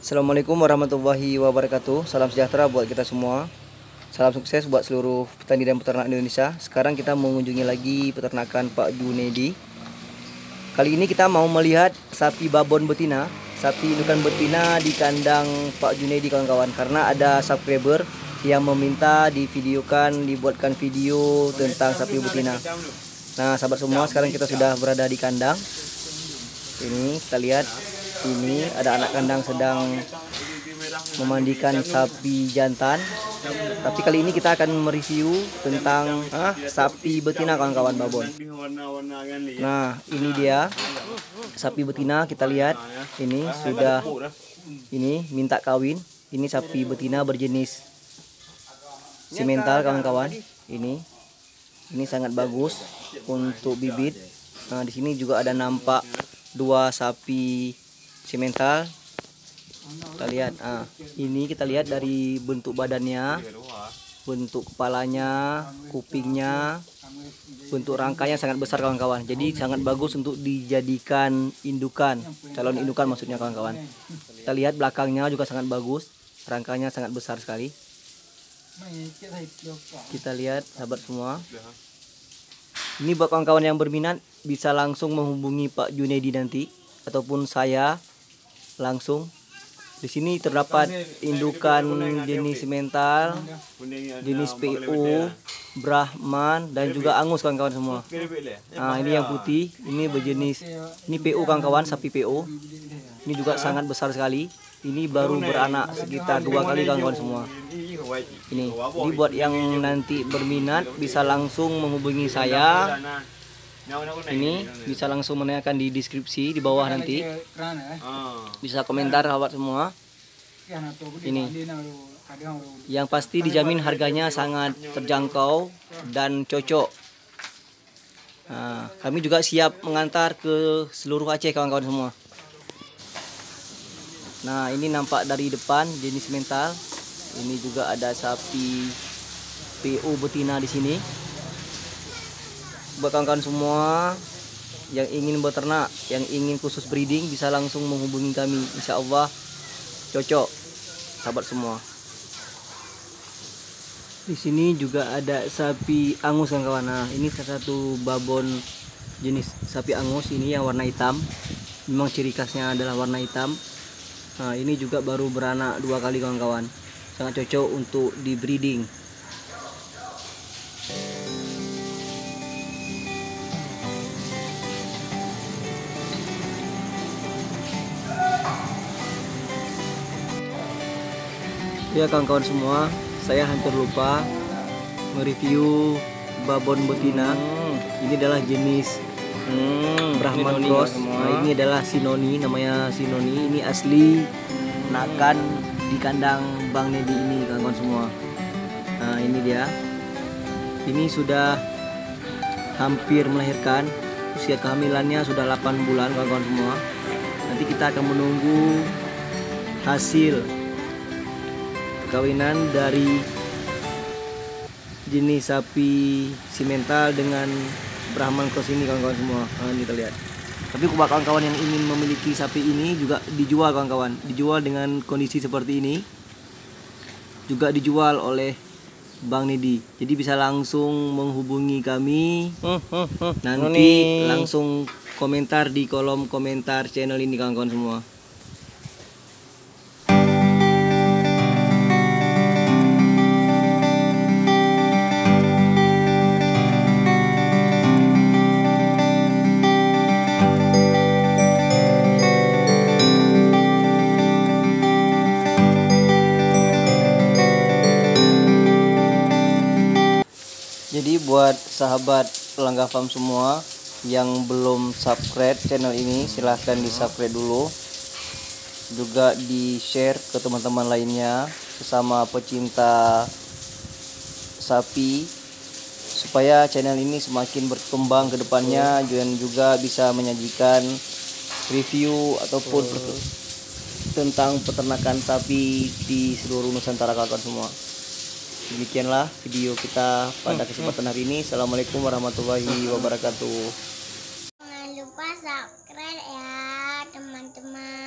Assalamualaikum warahmatullahi wabarakatuh. Salam sejahtera buat kita semua. Salam sukses buat seluruh petani dan peternak Indonesia. Sekarang kita mengunjungi lagi peternakan Pak Junedi. Kali ini kita mau melihat sapi babon betina, sapi indukan betina di kandang Pak Junedi kawan-kawan. Karena ada subscriber yang meminta dibuatkan video tentang sapi betina. Nah, sahabat semua, sekarang kita sudah berada di kandang. Ini kita lihat. Ini ada anak kandang sedang memandikan sapi jantan. Tapi kali ini kita akan mereview tentang sapi betina kawan-kawan babon. Nah, ini dia sapi betina. Kita lihat ini sudah minta kawin. Ini sapi betina berjenis simental kawan-kawan. Ini sangat bagus untuk bibit. Nah, di sini juga ada nampak dua sapi simental. Kita lihat, ini kita lihat dari bentuk badannya, bentuk kepalanya, kupingnya, bentuk rangkanya sangat besar kawan-kawan. Jadi sangat bagus untuk dijadikan indukan, calon indukan maksudnya kawan-kawan. Kita lihat belakangnya juga sangat bagus, rangkanya sangat besar sekali. Kita lihat sahabat semua. Ini buat kawan-kawan yang berminat bisa langsung menghubungi Pak Junedi nanti ataupun saya langsung. Di sini terdapat indukan jenis simental, jenis PO, Brahman dan juga Angus kawan-kawan semua. Nah, ini yang putih, ini berjenis ini PO kawan-kawan, sapi PO. Ini juga sangat besar sekali. Ini baru beranak sekitar 2 kali kawan-kawan semua. Ini buat yang nanti berminat bisa langsung menghubungi saya. Ini bisa langsung menanyakan di deskripsi di bawah nanti. Bisa komentar sahabat semua. Ini yang pasti dijamin harganya sangat terjangkau dan cocok. Nah, kami juga siap mengantar ke seluruh Aceh kawan-kawan semua. Nah, ini nampak dari depan jenis mental. Ini juga ada sapi PO betina di sini. Buat kawan-kawan semua yang ingin beternak, yang ingin khusus breeding bisa langsung menghubungi kami. Insya Allah cocok sahabat semua. Di sini juga ada sapi Angus kawan-kawan. Nah, ini salah satu babon jenis sapi Angus ini yang warna hitam. Memang ciri khasnya adalah warna hitam. Nah, ini juga baru beranak 2 kali kawan-kawan. Sangat cocok untuk di breeding. Ya kawan-kawan semua, saya hampir lupa mereview babon betina. Ini adalah jenis Brahman Cross. Nah, ini adalah Sinoni, namanya Sinoni. Ini asli nakan di kandang Bang Nedi ini kawan-kawan semua. Nah, ini dia. Ini sudah hampir melahirkan. Usia kehamilannya sudah 8 bulan kawan-kawan semua. Nanti kita akan menunggu hasil kawinan dari jenis sapi simental dengan Brahman Cross ini kawan-kawan semua. Nah, kita lihat. Tapi buat kawan-kawan yang ingin memiliki sapi ini juga dijual kawan-kawan. Dijual dengan kondisi seperti ini. Juga dijual oleh Bang Nedi. Jadi bisa langsung menghubungi kami. Nanti langsung komentar di kolom komentar channel ini kawan-kawan semua. Jadi buat sahabat Langga Farm semua yang belum subscribe channel ini, silahkan di subscribe dulu. Juga di share ke teman-teman lainnya sesama pecinta sapi, supaya channel ini semakin berkembang ke depannya dan juga bisa menyajikan review ataupun tentang peternakan sapi di seluruh Nusantara kawan-kawan semua. Demikianlah video kita pada kesempatan hari ini. Assalamualaikum warahmatullahi wabarakatuh. Jangan lupa subscribe ya teman-teman.